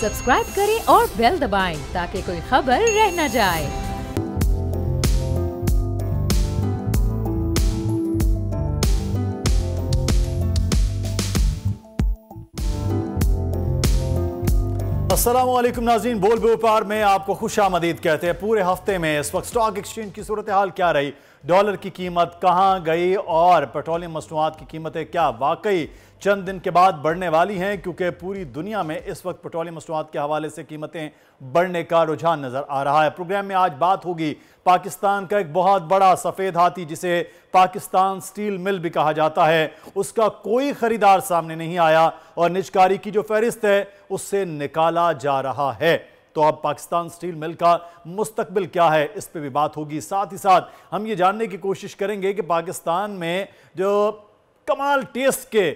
Subscribe करें और bell दबाएं ताकि कोई खबर रह न जाए। अस्सलामुअलैकुम नाज़रीन, बोल व्यापार में आपको खुशामदीद कहते हैं। पूरे हफ्ते में इस वक्त स्टॉक एक्सचेंज की सूरत हाल क्या रही, डॉलर की कीमत कहां गई और पेट्रोलियम मसनूआत की कीमतें क्या वाकई चंद दिन के बाद बढ़ने वाली हैं, क्योंकि पूरी दुनिया में इस वक्त पेट्रोलियम मसनूआत के हवाले से कीमतें बढ़ने का रुझान नजर आ रहा है। प्रोग्राम में आज बात होगी पाकिस्तान का एक बहुत बड़ा सफेद हाथी जिसे पाकिस्तान स्टील मिल भी कहा जाता है, उसका कोई खरीदार सामने नहीं आया और निजकारी की जो फहरिस्त है उससे निकाला जा रहा है। तो अब पाकिस्तान स्टील मिल का मुस्तकबिल क्या है, इस पे भी बात होगी। साथ ही साथ हम ये जानने की कोशिश करेंगे कि पाकिस्तान में जो कमाल टेस्ट के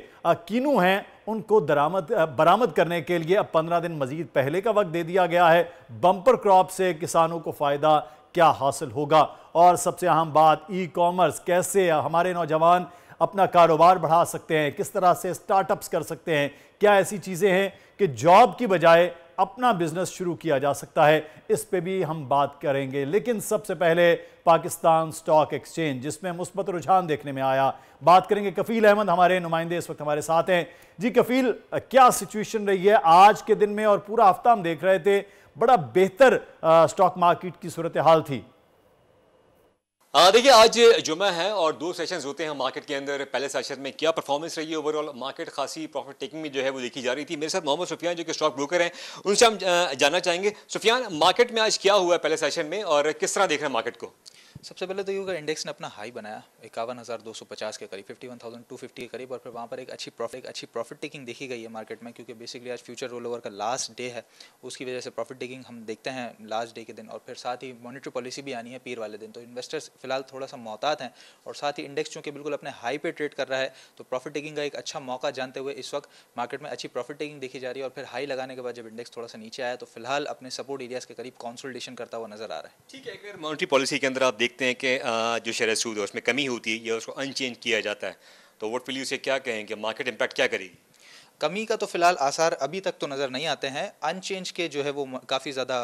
कीनू हैं उनको बरामद करने के लिए अब 15 दिन मजीद पहले का वक्त दे दिया गया है। बम्पर क्रॉप से किसानों को फ़ायदा क्या हासिल होगा, और सबसे अहम बात ई कॉमर्स, कैसे हमारे नौजवान अपना कारोबार बढ़ा सकते हैं, किस तरह से स्टार्टअप्स कर सकते हैं, क्या ऐसी चीज़ें हैं कि जॉब की बजाय अपना बिजनेस शुरू किया जा सकता है, इस पे भी हम बात करेंगे। लेकिन सबसे पहले पाकिस्तान स्टॉक एक्सचेंज जिसमें मुस्बत रुझान देखने में आया, बात करेंगे। कफील अहमद हमारे नुमाइंदे इस वक्त हमारे साथ हैं। जी कफील, क्या सिचुएशन रही है आज के दिन में, और पूरा हफ्ता हम देख रहे थे बड़ा बेहतर स्टॉक मार्केट की सूरत हाल थी। देखिए आज जुमा है और 2 सेशंस होते हैं मार्केट के अंदर। पहले सेशन में क्या परफॉर्मेंस रही है, ओवरऑल मार्केट खासी प्रॉफिट टेकिंग में जो है वो देखी जा रही थी। मेरे साथ मोहम्मद सुफियान जो कि स्टॉक ब्रोकर हैं, उनसे हम जानना चाहेंगे। सुफियान, मार्केट में आज क्या हुआ है पहले सेशन में और किस तरह देख रहे हैं मार्केट को? सबसे पहले तो ये होगा, इंडेक्स ने अपना हाई बनाया 51,250 के करीब, 51,250 के करीब, और फिर वहाँ पर एक अच्छी प्रॉफिट टेकिंग देखी गई है मार्केट में, क्योंकि बेसिकली आज फ्यूचर रोल ओवर का लास्ट डे है, उसकी वजह से प्रॉफिट टेकिंग हम देखते हैं लास्ट डे के दिन। और फिर साथ ही मॉनेटरी पॉलिसी भी आनी है पीर वाले दिन, तो इन्वेस्टर्स फिलहाल थोड़ा सा मोहतात हैं। और साथ ही इंडेक्स चूँकि बिल्कुल अपने हाई पे ट्रेड कर रहा है, तो प्रॉफिट टेकिंग का एक अच्छा मौका जानते हुए इस वक्त मार्केट में अच्छी प्रॉफिट टेकिंग देखी जा रही है। और फिर हाई लगाने के बाद जब इंडेक्स थोड़ा सा नीचे आया तो फिलहाल अपने सपोर्ट एरियाज के करीब कंसोलिडेशन करता हुआ नजर आ रहा है। ठीक है, अगर मॉनेटरी पॉलिसी के अंदर आप देखते हैं कि जो शेयर सूद है उसमें कमी होती है या उसको अनचेंज किया जाता है, तो वोट वैल्यू से क्या कहेंगे, मार्केट इंपैक्ट क्या करेगी? कमी का तो फिलहाल आसार अभी तक तो नज़र नहीं आते हैं। अनचेंज के जो है वो काफ़ी ज़्यादा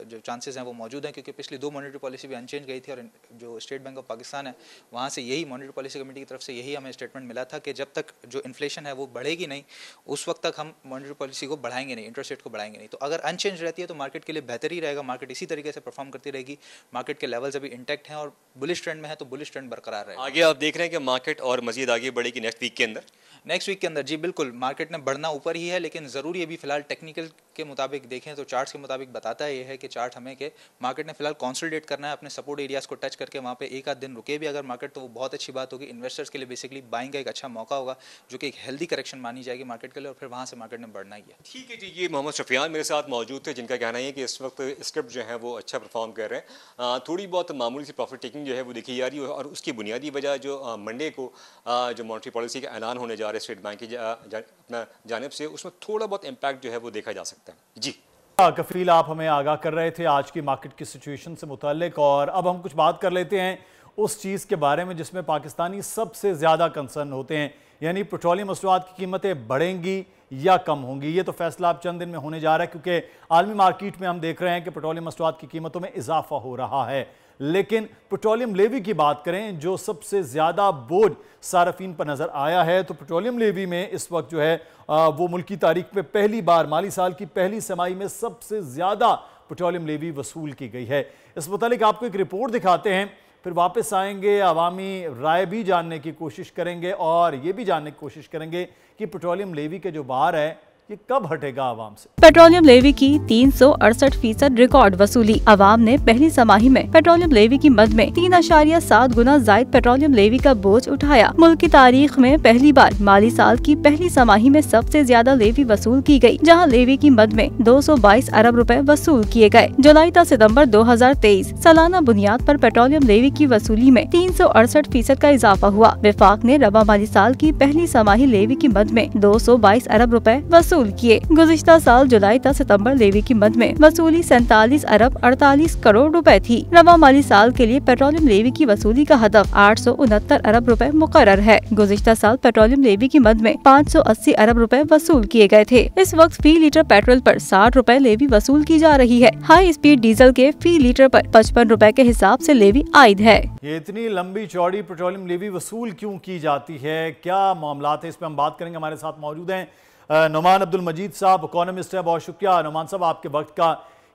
जो चांसेस हैं वो मौजूद हैं, क्योंकि पिछली 2 मॉनेटरी पॉलिसी भी अनचेंज गई थी। और जो स्टेट बैंक ऑफ पाकिस्तान है वहाँ से यही मॉनेटरी पॉलिसी कमेटी की तरफ से यही हमें स्टेटमेंट मिला था कि जब तक जो इन्फ्लेशन है वो बढ़ेगी नहीं उस वक्त तक हम मॉनेटरी पॉलिसी को बढ़ाएंगे नहीं, इंटरेस्ट रेट को बढ़ाएंगे नहीं। तो अगर अनचेंज रहती है तो मार्केट के लिए बेहतर ही रहेगा, मार्केट इसी तरीके से परफॉर्म करती रहेगी। मार्केट के लेवल्स अभी इंटैक्ट हैं और बुलिश ट्रेंड में है, तो बुलिश ट्रेंड बरकरार रहेगा। आगे आप देख रहे हैं कि मार्केट और मजीद आगे बढ़ेगी नेक्स्ट वीक के अंदर? नेक्स्ट वीक के अंदर जी बिल्कुल, मार्केट ने बढ़ना ऊपर ही है, लेकिन ज़रूरी अभी फिलहाल टेक्निकल के मुताबिक देखें तो चार्ट्स के मुताबिक बताता है ये है कि चार्ट हमें कि मार्केट ने फिलहाल कंसोलिडेट करना है, अपने सपोर्ट एरियाज को टच करके वहाँ पे एक आध दिन रुके भी अगर मार्केट तो वो बहुत अच्छी बात होगी। इन्वेस्टर्स के लिए बेसिकली बाइंग का एक अच्छा मौका होगा, जो कि एक हेल्दी करेक्शन मानी जाएगी मार्केट के लिए, और फिर वहाँ से मार्केट ने बढ़ना ही है। ठीक है जी, ये मोहम्मद सुफियान मेरे साथ मौजूद थे जिनका कहना है कि इस वक्त स्क्रिप्ट जो है वो अच्छा परफॉर्म कर रहे हैं। थोड़ी बहुत मामूली सी प्रॉफिट टेकिंग जो है वो देखी जा रही है, और उसकी बुनियादी वजह जो मंडे को जो मॉनेटरी पॉलिसी का ऐलान होने जा रहा है स्टेट बैंक की अपना जानिब से, उसमें थोड़ा बहुत इम्पैक्ट जो है वो देखा जा सकता है। जी कफील, आप हमें आगाह कर रहे थे आज की मार्केट की सिचुएशन से मुतालिक, और अब हम कुछ बात कर लेते हैं उस चीज़ के बारे में जिसमें पाकिस्तानी सबसे ज़्यादा कंसर्न होते हैं, यानी पेट्रोलियम मसनूआत की कीमतें बढ़ेंगी या कम होंगी। ये तो फैसला अब चंद दिन में होने जा रहा है, क्योंकि आलमी मार्केट में हम देख रहे हैं कि पेट्रोलियम मसनूआत की कीमतों में इजाफा हो रहा है। लेकिन पेट्रोलियम लेवी की बात करें, जो सबसे ज़्यादा बोझ सार्फिन पर नज़र आया है, तो पेट्रोलियम लेवी में इस वक्त जो है वो मुल्की तारीख में पहली बार माली साल की पहली तिमाही में सबसे ज़्यादा पेट्रोलियम लेवी वसूल की गई है। इस मुतालिक आपको एक रिपोर्ट दिखाते हैं, फिर वापस आएंगे, अवामी राय भी जानने की कोशिश करेंगे और ये भी जानने की कोशिश करेंगे कि पेट्रोलियम लेवी के जो बार है ये कब हटेगा आवाम से। पेट्रोलियम लेवी की 368% रिकॉर्ड वसूली। आवाम ने पहली तिमाही में पेट्रोलियम लेवी की मद में 3.7 गुना जायद पेट्रोलियम लेवी का बोझ उठाया। मुल्क की तारीख में पहली बार माली साल की पहली तिमाही में सबसे ज्यादा लेवी वसूल की गई, जहां लेवी की मद में 222 अरब रुपए वसूल किए गए। जुलाई से सितंबर 2023 सालाना बुनियाद पर पेट्रोलियम लेवी की वसूली में 368% का इजाफा हुआ। विफाक ने रबा माली साल की पहली तिमाही लेवी की मद में 222 अरब रुपए वसूल वसूल किए। गुज़िश्ता साल जुलाई तक सितंबर लेवी की मद में वसूली 47 अरब 48 करोड़ रुपए थी। रवा माली साल के लिए पेट्रोलियम लेवी की वसूली का हदफ 869 अरब रुपए मुकर्रर है। गुज़िश्ता साल पेट्रोलियम लेवी की मद में 580 अरब रुपए वसूल किए गए थे। इस वक्त फी लीटर पेट्रोल पर 60 रुपए लेवी वसूल की जा रही है। हाई स्पीड डीजल के फी लीटर पर 55 रुपए के हिसाब से लेवी आयद है। ये इतनी लंबी चौड़ी पेट्रोलियम लेवी वसूल क्यों की जाती है, क्या मामलात है, इस पर हम बात करेंगे। हमारे साथ मौजूद हैं नुमान अब्दुल मजीद साहब, इकोनॉमिस्ट है। बहुत शुक्रिया नुमान साहब आपके वक्त का।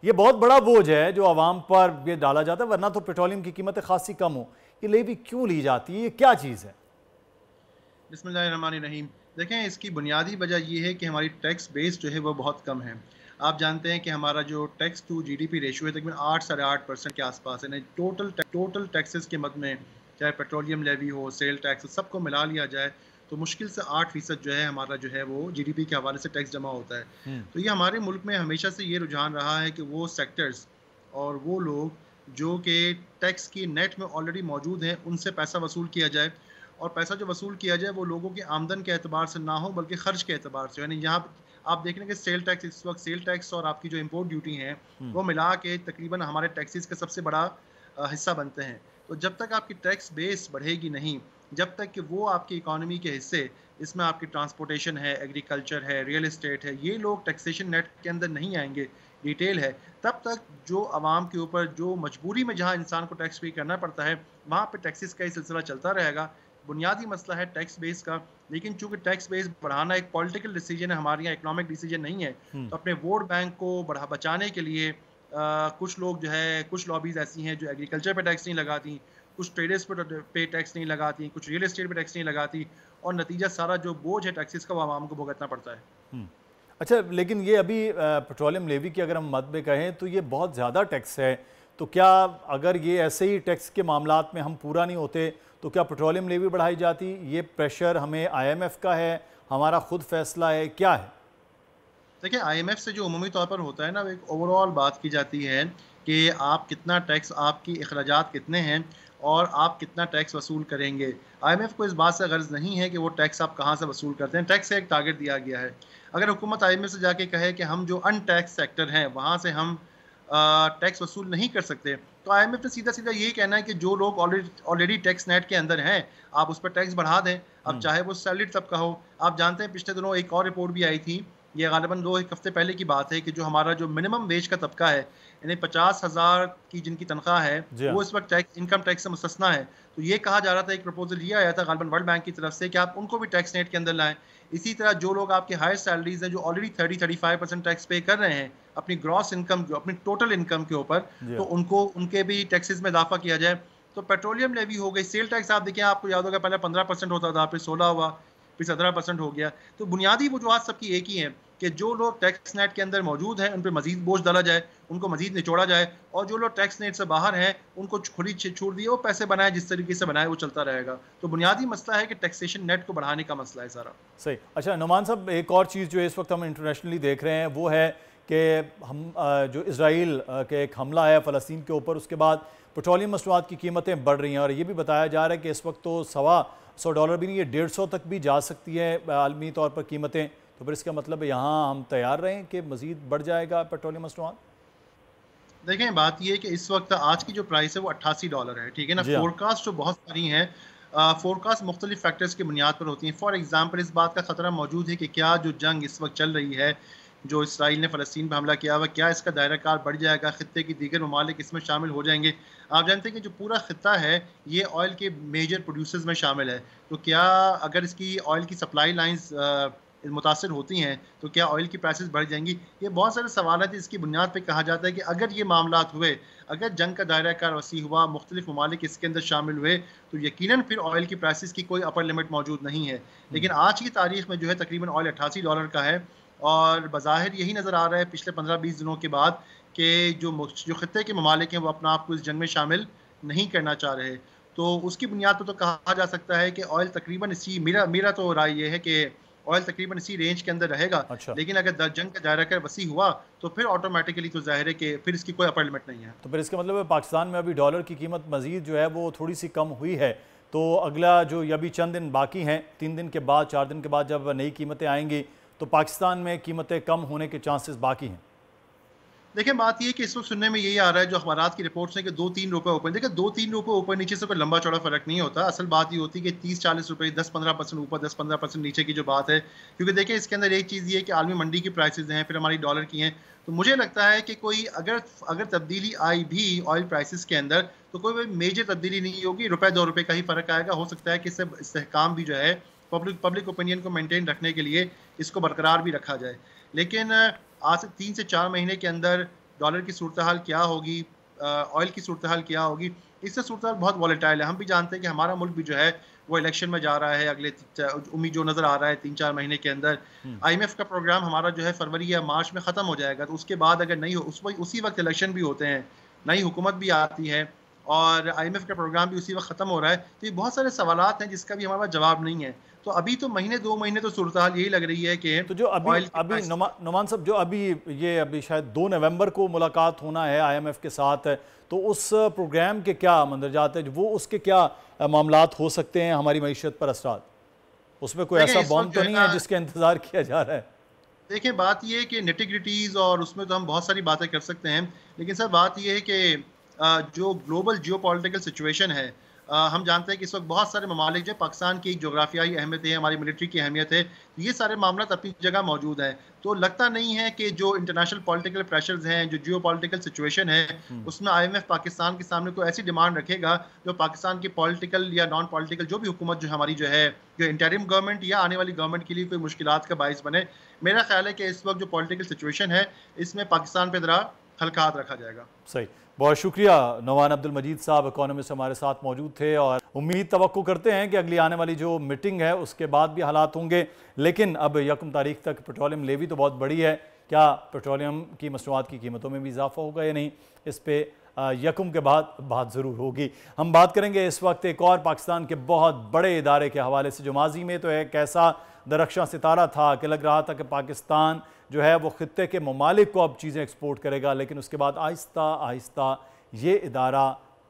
ये बहुत बड़ा बोझ है जो आवाम पर ये डाला जाता है, वरना तो पेट्रोलियम की कीमतें खासी कम हो, ये लेवी क्यों ली जाती है, ये क्या चीज़ है? बिस्मिल्लाहिर्रहमानिर्रहीम। देखें, इसकी बुनियादी वजह यह है कि हमारी टैक्स बेस जो है वो बहुत कम है। आप जानते हैं कि हमारा जो टैक्स टू जीडीपी रेशियो है तकरीबन 8 साढ़े 8% के आसपास है। टोटल टैक्सेस के मद में चाहे पेट्रोलियम लेवी हो, सेल टैक्स, सबको मिला लिया जाए तो मुश्किल से 8% जो है हमारा जो है वो जीडीपी के हवाले से टैक्स जमा होता है। तो ये हमारे मुल्क में हमेशा से ये रुझान रहा है कि वो सेक्टर्स और वो लोग जो कि टैक्स की नेट में ऑलरेडी मौजूद हैं उनसे पैसा वसूल किया जाए, और पैसा जो वसूल किया जाए वो लोगों की आमदन के एतबार से ना हो बल्कि खर्च के एतबार से। यानी यहाँ आप देख रहे हैं कि सेल टैक्स, इस वक्त सेल टैक्स और आपकी जो इम्पोर्ट ड्यूटी है वो मिला के तकरीबन हमारे टैक्सेस का सबसे बड़ा हिस्सा बनते हैं। तो जब तक आपकी टैक्स बेस बढ़ेगी नहीं, जब तक कि वो आपकी इकॉनमी के हिस्से, इसमें आपकी ट्रांसपोर्टेशन है, एग्रीकल्चर है, रियल एस्टेट है, ये लोग टैक्सेशन नेट के अंदर नहीं आएंगे, रिटेल है, तब तक जो आवाम के ऊपर जो मजबूरी में जहाँ इंसान को टैक्स पे करना पड़ता है वहाँ पे टैक्सेस का ही सिलसिला चलता रहेगा। बुनियादी मसला है टैक्स बेस का, लेकिन चूंकि टैक्स बेस बढ़ाना एक पॉलिटिकल डिसीजन है, हमारे यहाँ इकोनॉमिक डिसीजन नहीं है, तो अपने वोट बैंक को बचाने के लिए कुछ लोग जो है, कुछ लॉबीज ऐसी हैं जो एग्रीकल्चर पे टैक्स नहीं लगाती, कुछ ट्रेडर्स पे टैक्स नहीं लगाती, कुछ रियल एस्टेट पे टैक्स नहीं लगाती, और नतीजा सारा जो बोझ है टैक्सेस का वो आवाम को भुगतना पड़ता है। अच्छा, लेकिन ये अभी पेट्रोलियम लेवी की अगर हम मद में कहें तो ये बहुत ज़्यादा टैक्स है, तो क्या अगर ये ऐसे ही टैक्स के मामलात में हम पूरा नहीं होते तो क्या पेट्रोलियम लेवी बढ़ाई जाती? ये प्रेशर हमें IMF का है, हमारा खुद फैसला है, क्या है? देखिए, IMF से जो उमूमी तौर पर होता है ना, एक ओवरऑल बात की जाती है कि आप कितना टैक्स, आपकी अखराजात कितने हैं और आप कितना टैक्स वसूल करेंगे। IMF को इस बात से गर्ज नहीं है कि वो टैक्स आप कहाँ से वसूल करते हैं, टैक्स से एक टारगेट दिया गया है। अगर हुकूमत IMF से जाके कहे कि हम जो अनटैक्स सेक्टर हैं वहाँ से हम टैक्स वसूल नहीं कर सकते, तो IMF ने सीधा सीधा यही कहना है कि जो लोग ऑलरेडी टैक्स नेट के अंदर हैं आप उस पर टैक्स बढ़ा दें, अब चाहे वो सैलरीड तबका हो। आप जानते हैं पिछले दिनों एक और रिपोर्ट भी आई थी, ये गालिबन 2-1 हफ्ते पहले की बात है, कि जो हमारा जो मिनिमम वेज का तबका है, यानी 50,000 की जिनकी तनख्वाह है वो इस वक्त इनकम टैक्स से मुस्तस्ना है। तो ये कहा जा रहा था, एक प्रपोजल ये आया था गालिबन वर्ल्ड बैंक की तरफ से कि आप उनको भी टैक्स नेट के अंदर लाएं। इसी तरह जो लोग आपके हायर सैलरीज हैं जो ऑलरेडी 30-35% टैक्स पे कर रहे हैं अपनी ग्रॉस इनकम, जो अपनी टोटल इनकम के ऊपर, तो उनके भी टैक्सेस में इजाफा किया जाए। तो पेट्रोलियम लेवी हो गई, सेल टैक्स आप देखिए, आपको याद होगा पहले 15% होता था, फिर 16 हुआ, फिर 17% हो गया। तो बुनियादी वजूहात सबकी एक ही है कि जो लोग टैक्स नेट के अंदर मौजूद हैं उन पर मजीद बोझ डाला जाए, उनको मजीद निचोड़ा जाए, और जो लोग टैक्स नेट से बाहर हैं उनको खुली छूट दिए, वो पैसे बनाए जिस तरीके से बनाए वो चलता रहेगा। तो बुनियादी मसला है कि टैक्सेशन नेट को बढ़ाने का मसला है सारा। सही। अच्छा नुमान साहब, एक और चीज़ जो इस वक्त हम इंटरनेशनली देख रहे हैं वो है कि हम जो इजराइल के एक हमला है फ़लस्तीन के ऊपर, उसके बाद पेट्रोलियम मसनूआत की कीमतें बढ़ रही हैं, और ये भी बताया जा रहा है कि इस वक्त तो $125 भी नहीं, ये 150 तक भी जा सकती है आलमी तौर पर कीमतें। तो फिर इसका मतलब है यहाँ हम तैयार रहें कि मज़ीद बढ़ जाएगा पेट्रोलियम मसनूआत? देखें, बात यह है कि इस वक्त आज की जो प्राइस है वो $88 है, ठीक है ना। फोरकास्ट जो बहुत सारी हैं, फोरकास्ट मुख्तलिफ फैक्टर्स की बुनियाद पर होती हैं। फॉर एग्जांपल, इस बात का ख़तरा मौजूद है कि क्या जो जंग इस वक्त चल रही है, जो इसराइल ने फ़लस्तीन पर हमला किया हुआ, क्या इसका दायरा कार बढ़ जाएगा, ख़ित्ते की दीगर ममालिक इसमें शामिल हो जाएंगे। आप जानते हैं कि जो पूरा ख़ित्ता है ये ऑयल के मेजर प्रोड्यूसर्स में शामिल है, तो क्या अगर इसकी ऑयल की सप्लाई लाइन्स मुतासर होती हैं तो क्या ऑयल की प्राइसेस बढ़ जाएंगी? ये बहुत सारे सवाल हैं जिसकी बुनियाद पर कहा जाता है कि अगर ये मामलात हुए, अगर जंग का दायरा कार वसी हुआ, मुख्तलिफ ममालिक इसके अंदर शामिल हुए, तो यकीनन फिर ऑयल की प्राइसेस की कोई अपर लिमिट मौजूद नहीं है। लेकिन आज की तारीख में जो है तकरीबन ऑयल $88 का है, और बज़ाहिर यही नज़र आ रहा है पिछले 15-20 दिनों के बाद कि जो खित्ते के ममालिक हैं वो अपना आप को इस जंग में शामिल नहीं करना चाह रहे। तो उसकी बुनियाद पर तो कहा जा सकता है कि ऑयल तकरीबन इसी, मेरा तो राय ये है कि ऑयल तकरीबन इसी रेंज के अंदर रहेगा। अच्छा। लेकिन अगर जंग का दायरा कर वसी हुआ तो फिर ऑटोमेटिकली तो जाहिर है कि फिर इसकी कोई अपर लिमिट नहीं है। तो फिर इसका मतलब है पाकिस्तान में अभी डॉलर की कीमत मजीद जो है वो थोड़ी सी कम हुई है, तो अगला जो अभी चंद दिन बाकी हैं, 3 दिन के बाद 4 दिन के बाद जब नई कीमतें आएंगी तो पाकिस्तान में कीमतें कम होने के चांसेस बाकी हैं? देखिए, बात ये है कि इस वक्त सुनने में यही आ रहा है, जो अखबारात की रिपोर्ट्स हैं, कि 2-3 रुपए ऊपर। देखिए, 2-3 रुपए ऊपर नीचे से कोई लंबा चौड़ा फर्क नहीं होता। असल बात ये होती है कि 30-40 रुपए, 10-15% ऊपर, 10-15% नीचे की जो बात है। क्योंकि देखिए, इसके अंदर एक चीज़ ये है कि आलमी मंडी की प्राइसेस हैं, फिर हमारी डॉलर की हैं। तो मुझे लगता है कि कोई अगर तब्दीली आई भी ऑयल प्राइसेस के अंदर, तो कोई मेजर तब्दीली नहीं होगी। रुपए 2 रुपए का ही फ़र्क आएगा। हो सकता है कि इससे इस्तेहकाम भी जो है, पब्लिक ओपिनियन को मेंटेन रखने के लिए इसको बरकरार भी रखा जाए। लेकिन आज से 3 से 4 महीने के अंदर डॉलर की सूरत हाल क्या होगी, ऑयल की सूरत हाल क्या होगी, इससे सूरत हाल बहुत वॉलेटाइल है। हम भी जानते हैं कि हमारा मुल्क भी जो है वो इलेक्शन में जा रहा है अगले उम्मीद जो नज़र आ रहा है 3-4 महीने के अंदर। IMF का प्रोग्राम हमारा जो है फरवरी या मार्च में ख़त्म हो जाएगा। तो उसके बाद अगर नहीं हो, उसी वक्त इलेक्शन भी होते हैं, नई हुकूमत भी आती है और IMF का प्रोग्राम भी उसी वक्त ख़त्म हो रहा है। तो ये बहुत सारे सवालात हैं जिसका भी हमारे पास जवाब नहीं है। तो अभी तो महीने 2 महीने तो सूरत हाल यही लग रही है कि तो जो अभी नुमान साहब, जो अभी शायद 2 नवंबर को मुलाकात होना है IMF के साथ, तो उस प्रोग्राम के क्या मंदरजात है, वो उसके क्या मामलात हो सकते हैं हमारी मईशत पर असरात? उसमें कोई ऐसा बॉम्ब तो नहीं है जिसका इंतजार किया जा रहा है? देखिए, बात ये है कि निटिग्रिटीज़ और उसमें तो हम बहुत सारी बातें कर सकते हैं, लेकिन सर बात ये है कि जो ग्लोबल जियोपॉलिटिकल सिचुएशन है, हम जानते हैं कि इस वक्त बहुत सारे ममालिक, जो पाकिस्तान की एक जोग्राफियाई अहमियत है, हमारी मिलिट्री की अहमियत है, ये सारे मामला अपनी जगह मौजूद हैं। तो लगता नहीं है कि जो इंटरनेशनल पॉलिटिकल प्रेशर्स हैं, जो जियोपॉलिटिकल सिचुएशन है, उसमें IMF पाकिस्तान के सामने कोई ऐसी डिमांड रखेगा जो पाकिस्तान की पॉलिटिकल या नॉन पॉलिटिकल जो भी हुकूमत जो हमारी जो है, जो इंटरिम गवर्नमेंट या आने वाली गवर्नमेंट के लिए कोई मुश्किलात का बाइस बने। मेरा ख्याल है कि इस वक्त जो पॉलिटिकल सिचुएशन है, इसमें पाकिस्तान पर ज़रा हल्का हाथ रखा जाएगा। सही, बहुत शुक्रिया। नवान अब्दुल मजीद साहब इकोनॉमिस्ट हमारे साथ मौजूद थे, और उम्मीद तवक्को करते हैं कि अगली आने वाली जो मीटिंग है उसके बाद भी हालात होंगे। लेकिन अब 1 तारीख तक पेट्रोलियम लेवी तो बहुत बड़ी है, क्या पेट्रोलियम की मसनूआत की कीमतों में भी इजाफा होगा या नहीं, इस पर 1 के बाद बात ज़रूर होगी। हम बात करेंगे इस वक्त एक और पाकिस्तान के बहुत बड़े इदारे के हवाले से, जो माजी में तो एक ऐसा दरख्शां सितारा था कि लग रहा था कि पाकिस्तान जो है वो खित्ते के ममालिक को अब चीज़ें एक्सपोर्ट करेगा, लेकिन उसके बाद आहिस्ता आहिस्ता ये इदारा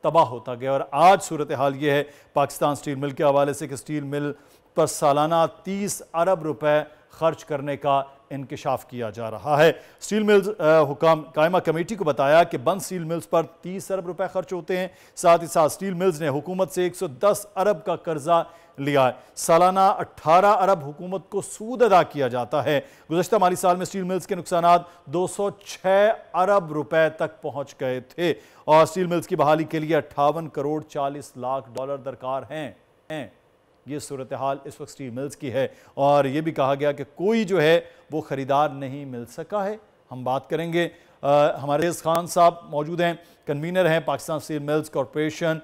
तबाह होता गया। और आज सूरत हाल ये है पाकिस्तान स्टील मिल के हवाले से कि स्टील मिल पर सालाना 30 अरब रुपए खर्च करने का इंकशाफ किया जा रहा है। स्टील मिल्स हुकाम कायमा कमेटी को बताया कि बंद स्टील मिल्स पर 30 अरब रुपए खर्च होते हैं। साथ ही साथ स्टील मिल्स ने हुकूमत से 110 अरब का कर्जा लिया है। सालाना 18 अरब हुकूमत को सूद अदा किया जाता है। गुज़श्ता माली साल में स्टील मिल्स के नुकसानात 206 अरब रुपए तक पहुंच गए थे, और स्टील मिल्स की बहाली के लिए 58 करोड़ 40 लाख डॉलर दरकार हैं। ये सूरत हाल इस वक्त स्टील मिल्स की है, और ये भी कहा गया कि कोई जो है वो ख़रीदार नहीं मिल सका है। हम बात करेंगे, हमारे खान साहब मौजूद हैं, कन्वीनर हैं Pakistan steel mills corporation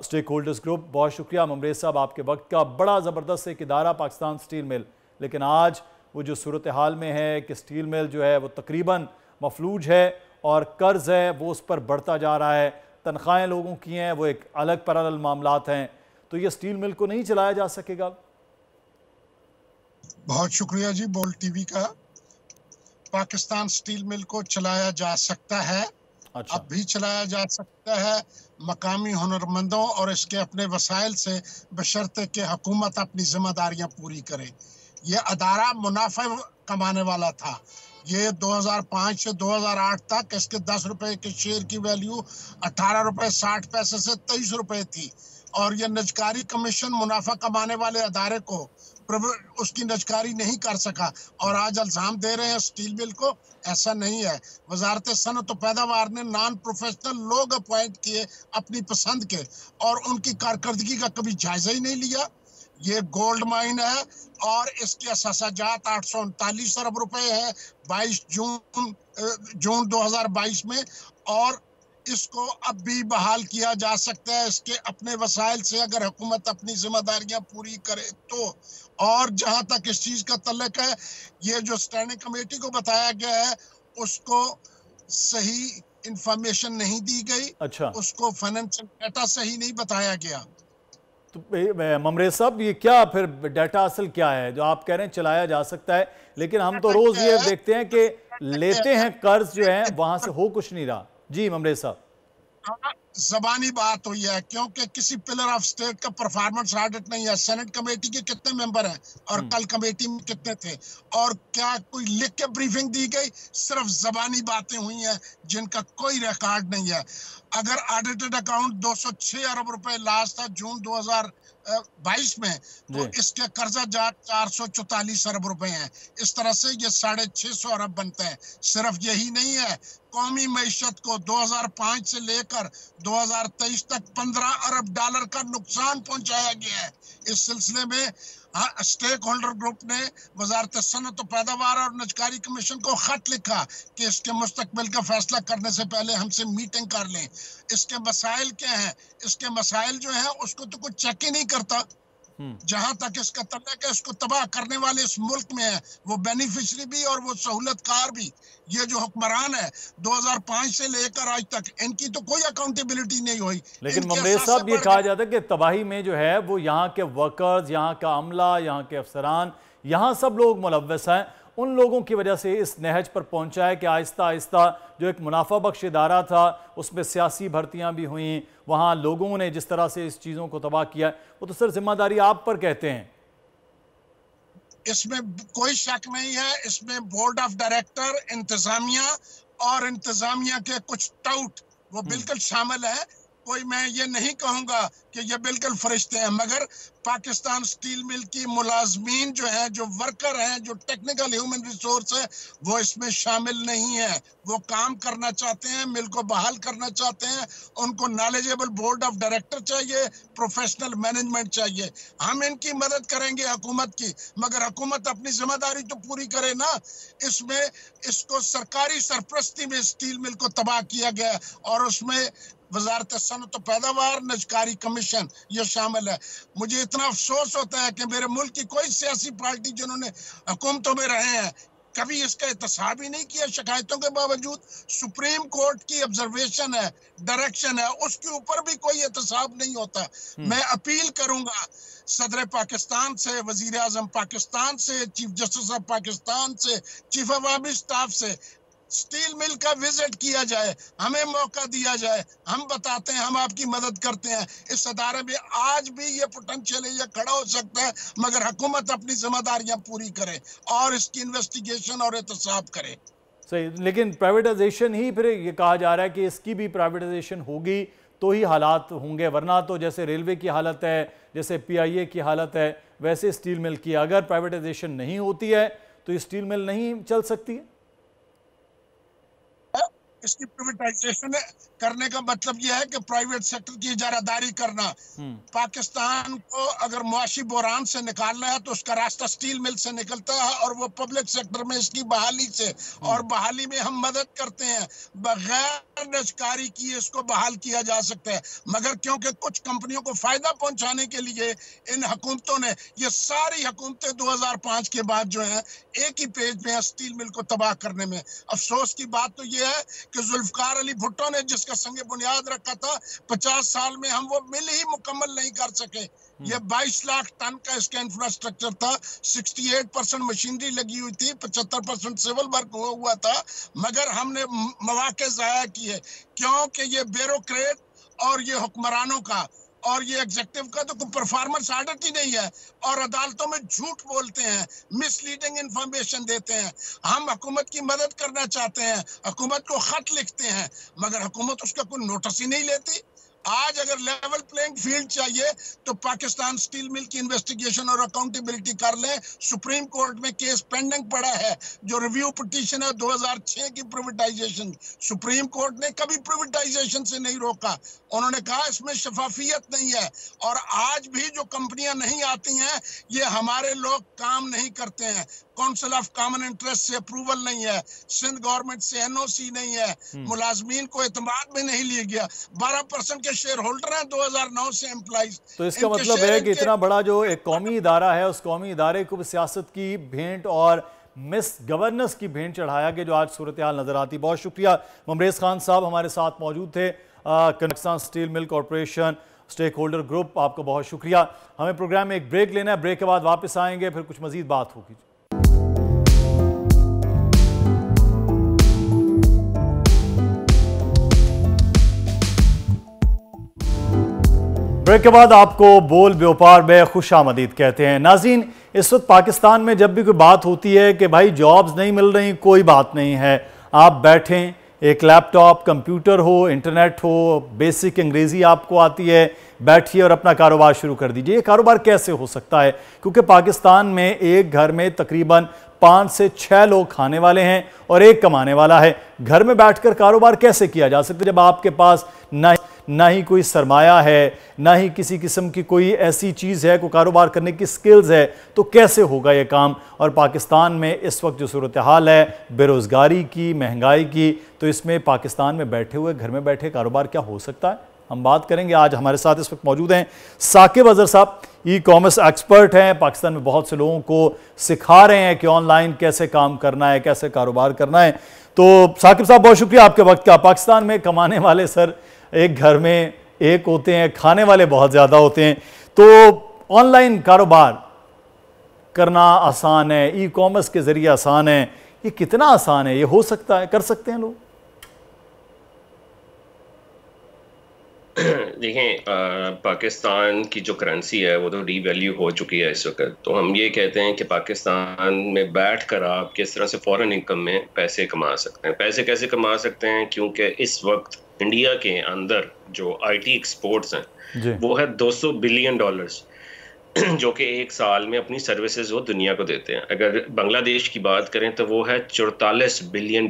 stakeholders group. बहुत शुक्रिया ममरेज साहब आपके वक्त का। बड़ा ज़बरदस्त एक इदारा पाकिस्तान स्टील मिल, लेकिन आज वो जो सूरत हाल में है कि स्टील मिल जो है वो तकरीबन मफलूज है, और कर्ज़ है वो उस पर बढ़ता जा रहा है। तनख्वाहें लोगों की हैं वो एक अलग पैरेलल मामलात हैं। तो ये स्टील मिल को नहीं चलाया जा सकेगा? बहुत शुक्रिया जी बोल टीवी का। पाकिस्तान स्टील मिल को चलाया जा सकता है। अच्छा। अब भी चलाया जा सकता है मकामी हुनरमंदों और इसके अपने वसाइल से, बशर्ते कि हुकूमत अपनी जिम्मेदारियां पूरी करे। ये अदारा मुनाफा कमाने वाला था। ये 2005 से 2008 तक इसके 10 रुपए के शेयर की वैल्यू 18 रुपए 60 पैसे से 23 रुपए थी, और ये निजकारी कमीशन मुनाफा कमाने वाले अदारे को उसकी निजकारी नहीं कर सका, और आज इल्जाम दे रहे हैं स्टील मिल को। ऐसा नहीं है। वजारत सनअत व पैदावार ने नॉन प्रोफेशनल लोग अपॉइंट किए अपनी पसंद के, और उनकी कारकर्दगी का कभी जायजा ही नहीं लिया। ये गोल्ड माइन है, और इसके असासाजात 839 अरब रुपए है 22 जून 2022 में, और इसको अब भी बहाल किया जा सकता है इसके अपने वसाइल से, अगर हुकूमत अपनी जिम्मेदारियां पूरी करे तो। और जहां तक इस चीज का तल्लुक है, ये जो स्टैंडिंग कमेटी को बताया गया है उसको सही इंफॉर्मेशन नहीं दी गई। अच्छा। उसको फाइनेंशियल डाटा सही नहीं बताया गया। तो ममरेज साहब, ये क्या फिर डाटा असल क्या है जो आप कह रहे हैं चलाया जा सकता है, लेकिन हम तो रोज ये देखते हैं कि लेते हैं कर्ज जो है वहां से हो कुछ नहीं रहा। जी ममरेज साहब। जबानी बात हुई है, क्योंकि किसी पिलर ऑफ स्टेट का परफॉर्मेंस ऑडिट नहीं है। सेनेट कमेटी के कितने मेंबर हैं और कल कमेटी में कितने थे, और क्या कोई लिख के ब्रीफिंग दी गई? सिर्फ जबानी बातें हुई हैं जिनका कोई रिकॉर्ड नहीं है। अगर ऑडिटेड अकाउंट 206 अरब रुपए लास्ट था जून 2022 में, तो इसके कर्जा जात 444 अरब रुपए हैं। इस तरह से ये 650 अरब बनते हैं। सिर्फ यही नहीं है, कौमी मईशत को 2005 से लेकर 2023 तक 15 अरब डॉलर का नुकसान पहुंचाया गया है। इस सिलसिले में स्टेक होल्डर ग्रुप ने वजारत सनअत पैदावार और निजकारी कमीशन को खत लिखा कि इसके मुस्तकबिल का फैसला करने से पहले हमसे मीटिंग कर लें। इसके मसाइल क्या हैं? इसके मसाइल जो हैं उसको तो कुछ चेक ही नहीं करता। जहां तक इसका तल्लुक है, इसको तबाह करने वाले इस मुल्क में है, वो बेनिफिशरी भी और वो सहूलतकार भी। ये जो हुक्मरान है 2005 से लेकर आज तक, इनकी तो कोई अकाउंटेबिलिटी नहीं हुई। लेकिन ममरेज साहब, ये कहा जाता है कि तबाही में जो है वो यहाँ के वर्कर्स, यहाँ का अमला, यहाँ के अफसरान, यहाँ सब लोग मुलव्वस हैं। उन लोगों की वजह से इस नहज पर पहुंचा है कि आहिस्ता आहिस्ता जो एक मुनाफा बख्श इदारा था उसमें सियासी भर्तियां भी हुई, वहां लोगों ने जिस तरह से इस चीज़ों को तबाह किया, वो तो सर जिम्मेदारी आप पर कहते हैं। इसमें कोई शक नहीं है। इसमें बोर्ड ऑफ डायरेक्टर, इंतजामिया और इंतजामिया के कुछ टाउट वो बिल्कुल शामिल है। कोई मैं ये नहीं कहूँगा कि ये बिल्कुल फरिश्ते हैं, मगर पाकिस्तान स्टील मिल की मुलाजमीन जो है, जो वर्कर हैं, जो टेक्निकल ह्यूमन रिसोर्स है, वो इसमें शामिल नहीं है। वो काम करना चाहते हैं, मिल को बहाल करना चाहते हैं। उनको नॉलेजेबल बोर्ड ऑफ डायरेक्टर चाहिए, प्रोफेशनल मैनेजमेंट चाहिए। हम इनकी मदद करेंगे हुकूमत की, मगर हुकूमत अपनी जिम्मेदारी तो पूरी करे ना। इसमें इसको सरकारी सरपरस्ती में स्टील मिल को तबाह किया गया और उसमें वजारत सनअत पैदावार, निजकारी कमीशन ये शामिल है। मुझे इतना अफसोस होता है कि मेरे मुल्क की कोई सियासी पार्टी जिन्होंने हुकूमतों में रहे हैं कभी इसका एहतसाब ही नहीं किया। शिकायतों के बावजूद सुप्रीम कोर्ट की ऑब्जर्वेशन है, डायरेक्शन है, उसके ऊपर भी कोई एहतसाब नहीं होता। मैं अपील करूंगा सदर पाकिस्तान से, वजीर आजम पाकिस्तान से, चीफ जस्टिस ऑफ पाकिस्तान से, चीफ अवामी स्टाफ से, स्टील मिल का विजिट किया जाए, हमें मौका दिया जाए। हम बताते हैं, हम आपकी मदद करते हैं। इस अदारे में आज भी ये पोटेंशियल है, ये खड़ा हो सकता है, मगर हुकूमत अपनी जिम्मेदारियां पूरी करे और इसकी इन्वेस्टिगेशन और एहतसाब करे। सही, लेकिन प्राइवेटाइजेशन ही, फिर ये कहा जा रहा है कि इसकी भी प्राइवेटाइजेशन होगी तो ही हालात होंगे, वरना तो जैसे रेलवे की हालत है, जैसे PIA की हालत है, वैसे स्टील मिल की अगर प्राइवेटाइजेशन नहीं होती है तो ये स्टील मिल नहीं चल सकती है। इसकी प्राइवेटाइजेशन करने का मतलब यह है कि प्राइवेट सेक्टर की इजारादारी करना। पाकिस्तान को अगर मुआशी बुहरान से निकालना है तो उसका रास्ता स्टील मिल से निकलता है और वो पब्लिक सेक्टर में इसकी बहाली से, और बहाली में हम मदद करते हैं। बगैर निजकारी किए इसको बहाल किया जा सकता है, मगर क्योंकि कुछ कंपनियों को फायदा पहुंचाने के लिए इन हुकूमतों ने, ये सारी हुकूमतें 2005 के बाद जो है एक ही पेज पे है स्टील मिल को तबाह करने में। अफसोस की बात तो ये है कि जुल्फकार अली भुट्टो ने जिसका संग बुनियाद रखा था, 50 साल में हम वो मिल ही मुकम्मल नहीं कर सके। ये 22 लाख टन का इसका इंफ्रास्ट्रक्चर था, 68% मशीनरी लगी हुई थी, 75% सिविल वर्क हुआ था, मगर हमने मौके ज़ाया किए क्योंकि ये ब्यूरोक्रेट और ये हुक्मरानों का और ये एग्जीक्यूटिव का तो कोई परफॉर्मेंस ऑडिट ही नहीं है, और अदालतों में झूठ बोलते हैं, मिसलीडिंग इंफॉर्मेशन देते हैं। हम हुकूमत की मदद करना चाहते हैं, हुकूमत को खत लिखते हैं, मगर हुकूमत उसका कोई नोटिस ही नहीं लेती। आज अगर लेवल प्लेइंग फील्ड चाहिए तो पाकिस्तान स्टील मिल की इन्वेस्टिगेशन और अकाउंटेबिलिटी कर ले। सुप्रीम कोर्ट में केस पेंडिंग पड़ा है, जो रिव्यू पिटीशन है 2006 की प्राइवेटाइजेशन। सुप्रीम कोर्ट ने कभी प्राइवेटाइजेशन से नहीं रोका, उन्होंने कहा इसमें शफाफियत नहीं है। और आज भी जो कंपनियां नहीं आती हैं, ये हमारे लोग काम नहीं करते हैं। काउंसिल ऑफ कॉमन इंटरेस्ट से अप्रूवल नहीं है, सिंध गवर्नमेंट से NOC नहीं है, मुलाजमीन को एतमाद में नहीं लिया गया। 12% के शेयर होल्डर हैं 2009 से एम्प्लॉइज। तो इसका मतलब है कि इतना बड़ा जो एक कौमी इदारा है, उस कौमी इदारे को सियासत की भेंट और मिस गवर्नेंस की भेंट चढ़ाया गया, जो आज सूरत हाल नजर आती। बहुत शुक्रिया ममरेज खान साहब हमारे साथ मौजूद थे। Pakistan steel mill corporation stakeholder group, आपको बहुत शुक्रिया। हमें प्रोग्राम में एक ब्रेक लेना है, ब्रेक के बाद वापस आएंगे, फिर कुछ मजीद बात होगी। ब्रेक के बाद आपको बोल व्यापार में खुशामदीद कहते हैं। नाज़रीन, इस वक्त पाकिस्तान में जब भी कोई बात होती है कि भाई जॉब्स नहीं मिल रही, कोई बात नहीं है, आप बैठें, एक लैपटॉप, कंप्यूटर हो, इंटरनेट हो, बेसिक अंग्रेज़ी आपको आती है, बैठिए और अपना कारोबार शुरू कर दीजिए। ये कारोबार कैसे हो सकता है? क्योंकि पाकिस्तान में एक घर में तकरीबन 5 से 6 लोग खाने वाले हैं और एक कमाने वाला है। घर में बैठकर कारोबार कैसे किया जा सकता है जब आपके पास ना ही कोई सरमाया है, ना ही किसी किस्म की कोई ऐसी चीज़ है, कोई कारोबार करने की स्किल्स है, तो कैसे होगा ये काम? और पाकिस्तान में इस वक्त जो सूरत हाल है बेरोज़गारी की, महंगाई की, तो इसमें पाकिस्तान में बैठे हुए, घर में बैठे कारोबार क्या हो सकता है, हम बात करेंगे। आज हमारे साथ इस वक्त मौजूद हैं साकिब अज़हर साहब, ई कॉमर्स एक्सपर्ट हैं, पाकिस्तान में बहुत से लोगों को सिखा रहे हैं कि ऑनलाइन कैसे काम करना है, कैसे कारोबार करना है। तो साकिब साहब, बहुत शुक्रिया आपके वक्त का। पाकिस्तान में कमाने वाले सर एक घर में एक होते हैं, खाने वाले बहुत ज़्यादा होते हैं, तो ऑनलाइन कारोबार करना आसान है, ई कॉमर्स के ज़रिए आसान है, ये कितना आसान है? ये हो सकता है, कर सकते हैं लोग? देखें, पाकिस्तान की जो करेंसी है वो तो डीवैल्यू हो चुकी है इस वक्त। तो हम ये कहते हैं कि पाकिस्तान में बैठकर आप किस तरह से फॉरेन इनकम में पैसे कमा सकते हैं। पैसे कैसे कमा सकते हैं? क्योंकि इस वक्त इंडिया के अंदर जो आईटी एक्सपोर्ट्स हैं वो है $200 बिलियन, जो कि एक साल में अपनी सर्विसेज वो दुनिया को देते हैं। अगर बांग्लादेश की बात करें तो वो है $44 बिलियन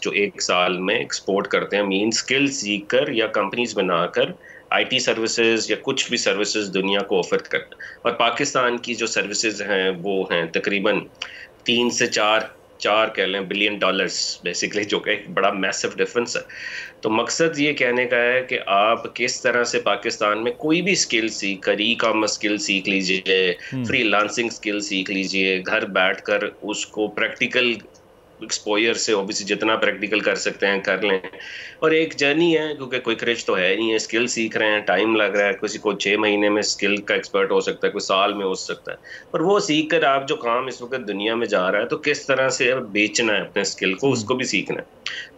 जो एक साल में एक्सपोर्ट करते हैं। मीन स्किल सीकर या कंपनीज बनाकर आईटी सर्विसेज या कुछ भी सर्विसेज दुनिया को ऑफर करते हैं। और पाकिस्तान की जो सर्विसेज हैं वो हैं तकरीबन 3 से 4 कह लें $बिलियन बेसिकली, जो कि एक बड़ा मैसिव डिफरेंस है। तो मकसद ये कहने का है कि आप किस तरह से पाकिस्तान में कोई भी स्किल सीख कर, ई कॉमर्स स्किल सीख लीजिए, फ्रीलांसिंग स्किल सीख लीजिए, घर बैठकर उसको प्रैक्टिकल एक्सपोजर से ऑब्वियसली जितना प्रैक्टिकल कर सकते हैं कर लें। और एक जर्नी है, क्योंकि कोई क्रिच तो है नहीं है, स्किल सीख रहे हैं, टाइम लग रहा है, किसी को 6 महीने में स्किल का एक्सपर्ट हो सकता है, कोई साल में हो सकता है। पर वो सीख कर आप जो काम इस वक्त दुनिया में जा रहा है, तो किस तरह से बेचना है अपने स्किल को, उसको भी सीखना है।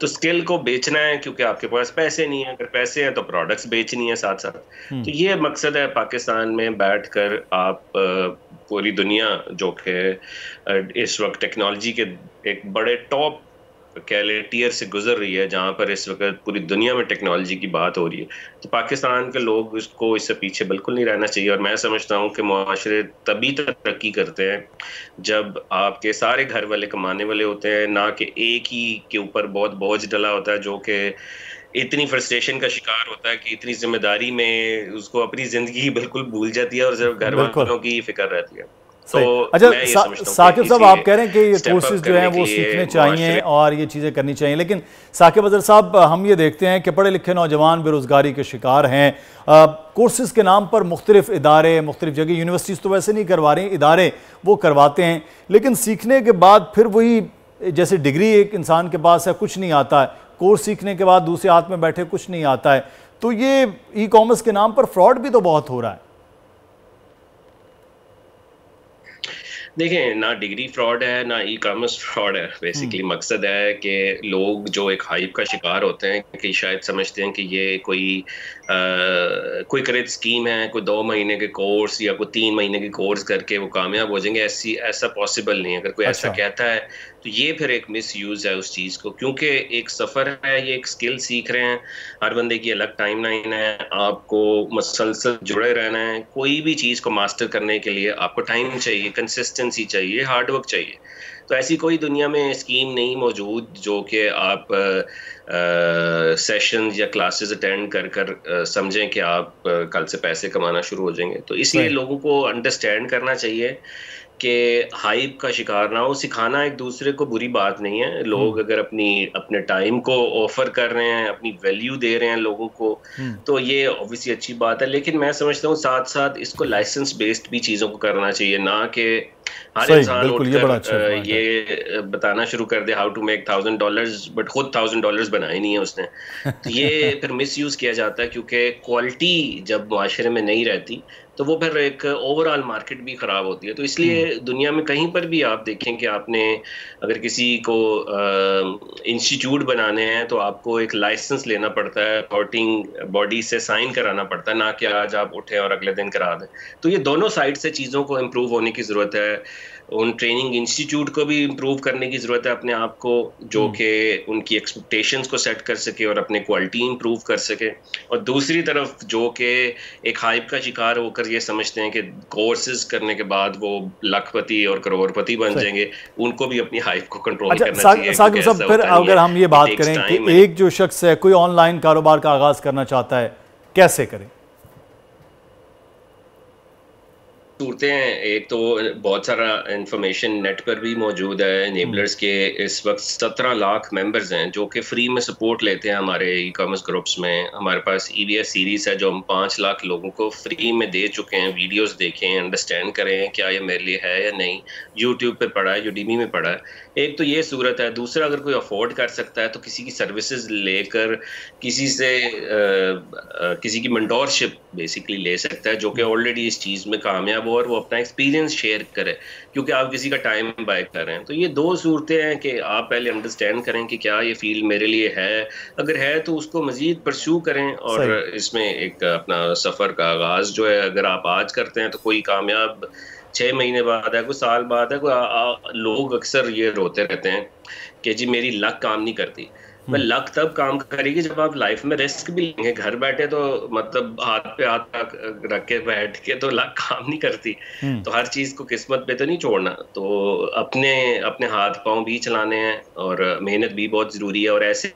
तो स्किल को बेचना है क्योंकि आपके पास पैसे नहीं है, अगर पैसे हैं तो प्रोडक्ट्स बेचनी है साथ साथ। तो ये मकसद है पाकिस्तान में बैठकर आप पूरी दुनिया जो कि इस वक्त टेक्नोलॉजी के एक बड़े टॉप कह ले टीयर से गुजर रही है, जहाँ पर इस वक्त पूरी दुनिया में टेक्नोलॉजी की बात हो रही है, तो पाकिस्तान के लोग इसको इससे पीछे बिल्कुल नहीं रहना चाहिए। और मैं समझता हूँ कि मुआशरे तभी तरक्की करते हैं जब आपके सारे घर वाले कमाने वाले होते हैं, ना कि एक ही के ऊपर बहुत बोझ डला होता है, जो कि इतनी फ्रस्ट्रेशन का शिकार होता है कि इतनी जिम्मेदारी में उसको अपनी जिंदगी बिल्कुल भूल जाती है और सिर्फ घर वालों की फिक्र रहती है। तो अच्छा, साकिब साहब, आप कह रहे हैं कि ये कोर्सेज जो हैं वो सीखने चाहिए और ये चीज़ें करनी चाहिए, लेकिन साकिब अज़हर साहब, हम ये देखते हैं कि पढ़े लिखे नौजवान बेरोज़गारी के शिकार हैं। कोर्सेज के नाम पर मुख्तलिफ इदारे, मुख्तलिफ जगह, यूनिवर्सिटीज़ तो वैसे नहीं करवा रही, इदारे वो करवाते हैं, लेकिन सीखने के बाद फिर वही, जैसे डिग्री एक इंसान के पास है, कुछ नहीं आता है, कोर्स सीखने के बाद दूसरे हाथ में बैठे कुछ नहीं आता है, तो ये ई कॉमर्स के नाम पर फ्रॉड भी तो बहुत हो रहा है। देखें, ना डिग्री फ्रॉड है ना ई कॉमर्स फ्रॉड है। बेसिकली मकसद है कि लोग जो एक हाइप का शिकार होते हैं कि शायद समझते हैं कि ये कोई क्रेडिट स्कीम है, कोई 2 महीने के कोर्स या कोई 3 महीने के कोर्स करके वो कामयाब हो जाएंगे, ऐसा पॉसिबल नहीं है। अगर कोई ऐसा कहता है तो ये फिर एक मिस यूज़ है उस चीज़ को, क्योंकि एक सफ़र है, ये एक स्किल सीख रहे हैं, हर बंदे की अलग टाइम लाइन है, आपको मसलसल जुड़े रहना है। कोई भी चीज़ को मास्टर करने के लिए आपको टाइम चाहिए, कंसिस्टेंसी चाहिए, हार्डवर्क चाहिए। तो ऐसी कोई दुनिया में स्कीम नहीं मौजूद जो कि आप सेशन या क्लासेस अटेंड कर समझें कि आप कल से पैसे कमाना शुरू हो जाएंगे। तो इसलिए लोगों को अंडरस्टैंड करना चाहिए कि हाइप का शिकार ना हो। सिखाना एक दूसरे को बुरी बात नहीं है। लोग अगर अपने टाइम को ऑफर कर रहे हैं, अपनी वैल्यू दे रहे हैं लोगों को, तो ये ऑब्वियसली अच्छी बात है। लेकिन मैं समझता हूँ साथ साथ इसको लाइसेंस बेस्ड भी चीज़ों को करना चाहिए, ना कि हर इंसान उठकर ये बताना शुरू कर दे हाउ टू मेक $1000 बट खुद $1000 बनाए नहीं है उसने। तो ये फिर मिस यूज़ किया जाता है, क्योंकि क्वालिटी जब मुआशरे में नहीं रहती तो वो फिर एक ओवरऑल मार्केट भी ख़राब होती है। तो इसलिए दुनिया में कहीं पर भी आप देखें कि आपने अगर किसी को इंस्टीट्यूट बनाने हैं तो आपको एक लाइसेंस लेना पड़ता है, अकॉर्डिंग बॉडी से साइन कराना पड़ता है, ना कि आज आप उठें और अगले दिन करा दें। तो ये दोनों साइड से चीज़ों को इम्प्रूव होने की ज़रूरत है। उन ट्रेनिंग इंस्टीट्यूट को भी इम्प्रूव करने की ज़रूरत है अपने आप को, जो कि उनकी एक्सपेक्टेशंस को सेट कर सके और अपने क्वालिटी इम्प्रूव कर सके। और दूसरी तरफ जो कि एक हाइप का शिकार होकर ये समझते हैं कि कोर्सेज करने के बाद वो लाखपति और करोड़पति बन जाएंगे, उनको भी अपनी हाइप को कंट्रोल करना चाहिए। साकिब साहब, फिर अगर हम ये बात करें कि एक जो शख्स है कोई ऑनलाइन कारोबार का आगाज करना चाहता है, कैसे करें? सूरतें हैं, एक तो बहुत सारा इंफॉर्मेशन नेट पर भी मौजूद है। एनेबलर्स के इस वक्त 17 लाख मेंबर्स हैं जो कि फ्री में सपोर्ट लेते हैं हमारे ई कॉमर्स ग्रुप्स में। हमारे पास EVS सीरीज़ है जो हम 5 लाख लोगों को फ्री में दे चुके हैं। वीडियोस देखें, अंडरस्टैंड करें क्या ये मेरे लिए है या नहीं। यूट्यूब पे पढ़ा है, यूडीमी में पढ़ा है। एक तो ये सूरत है। दूसरा, अगर कोई अफोर्ड कर सकता है तो किसी की सर्विसेज लेकर किसी से किसी की मेंटोरशिप बेसिकली ले सकता है, जो कि ऑलरेडी इस चीज़ में कामयाब हो और वो अपना एक्सपीरियंस शेयर करे, क्योंकि आप किसी का टाइम बाय कर रहे हैं। तो ये दो सूरतें हैं कि आप पहले अंडरस्टैंड करें कि क्या ये फील्ड मेरे लिए है। अगर है तो उसको मजीद परस्यू करें और इसमें एक अपना सफ़र का आगाज़ जो है अगर आप आज करते हैं तो कोई कामयाब 6 महीने बाद है, कोई साल बाद है। लोग अक्सर ये रोते रहते हैं कि जी मेरी लक काम नहीं करती। मैं लक तब काम करेगी जब आप लाइफ में रिस्क भी लेंगे। घर बैठे तो मतलब हाथ पे हाथ रख के बैठ के तो लक काम नहीं करती। तो हर चीज को किस्मत पे तो नहीं छोड़ना। तो अपने अपने हाथ पांव भी चलाने हैं और मेहनत भी बहुत जरूरी है। और ऐसे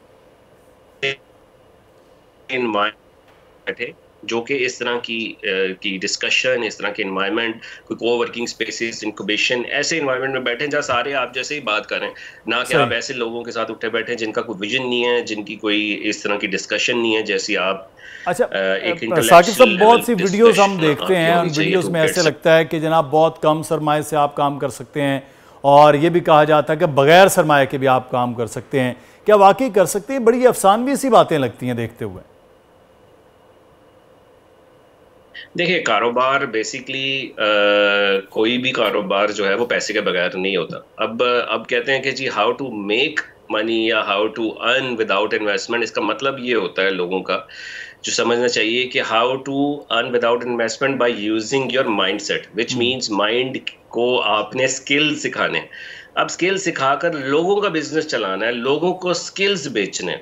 जो कि इस तरह की डिस्कशन, इस तरह के इन्वायरमेंट, कोई कोवर्किंग स्पेसेस, इंक्यूबेशन, ऐसे इन्वायरमेंट में बैठे जहाँ सारे आप जैसे ही बात करें, ना कि आप ऐसे लोगों के साथ उठे बैठे जिनका कोई विजन नहीं है, जिनकी कोई इस तरह की डिस्कशन नहीं है जैसी आप। अच्छा साकिब साहब, बहुत सी वीडियोस हम देखते हैं, उन वीडियोस में ऐसे लगता है कि जनाब बहुत कम सरमाए से आप काम कर सकते हैं और ये भी कहा जाता है कि बगैर सरमाए के भी आप काम कर सकते हैं। क्या वाकई कर सकते हैं? बड़ी अफसानवी सी बातें लगती हैं देखते हुए। देखिए, कारोबार बेसिकली कोई भी कारोबार जो है वो पैसे के बगैर नहीं होता। अब कहते हैं कि जी हाउ टू मेक मनी या how to earn without investment. इसका मतलब ये होता है लोगों का जो समझना चाहिए कि how to earn without investment by using your mindset, which means mind को आपने स्किल सिखाने। अब स्किल सिखाकर लोगों का बिजनेस चलाना है, लोगों को स्किल्स बेचने।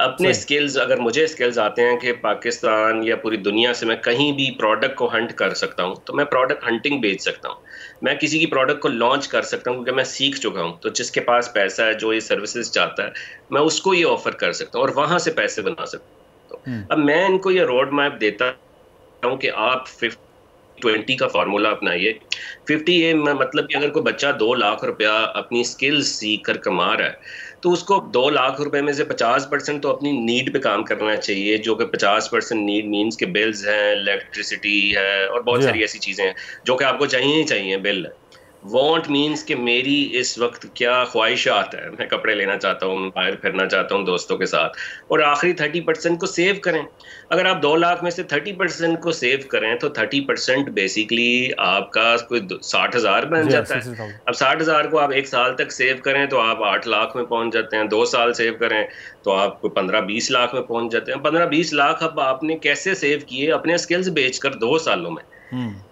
अपने स्किल्स, अगर मुझे स्किल्स आते हैं कि पाकिस्तान या पूरी दुनिया से मैं कहीं भी प्रोडक्ट को हंट कर सकता हूं, तो मैं प्रोडक्ट हंटिंग बेच सकता हूं। मैं किसी की प्रोडक्ट को लॉन्च कर सकता हूं क्योंकि मैं सीख चुका हूं। तो जिसके पास पैसा है, जो ये सर्विसेज चाहता है, मैं उसको ये ऑफर कर सकता हूं और वहां से पैसे बना सकता हूं। अब मैं इनको ये रोड मैप देता हूं कि आप 50-20 का फार्मूला अपनाइए। 50 ये मतलब कि अगर कोई बच्चा 2 लाख रुपया अपनी स्किल्स सीख कर कमा रहा है तो उसको 2 लाख रुपए में से 50% तो अपनी नीड पे काम करना चाहिए, जो कि 50% नीड मीन्स के बिल्स हैं, इलेक्ट्रिसिटी है और बहुत सारी ऐसी चीज़ें हैं जो कि आपको चाहिए ही चाहिए। बिल वॉन्ट मीन्स कि मेरी इस वक्त क्या ख्वाहिशात है, मैं कपड़े लेना चाहता हूँ, बाहर फिरना चाहता हूँ दोस्तों के साथ। और आखिरी 30% को सेव करें। अगर आप 2 लाख में से 30% को सेव करें तो 30% बेसिकली आपका कोई 60,000 बन जाता है। अब 60,000 को आप 1 साल तक सेव करें तो आप 8 लाख में पहुंच जाते हैं। 2 साल सेव करें तो आप 15-20 लाख में पहुंच जाते हैं। 15-20 लाख अब आपने कैसे सेव किए? अपने स्किल्स बेचकर 2 सालों में।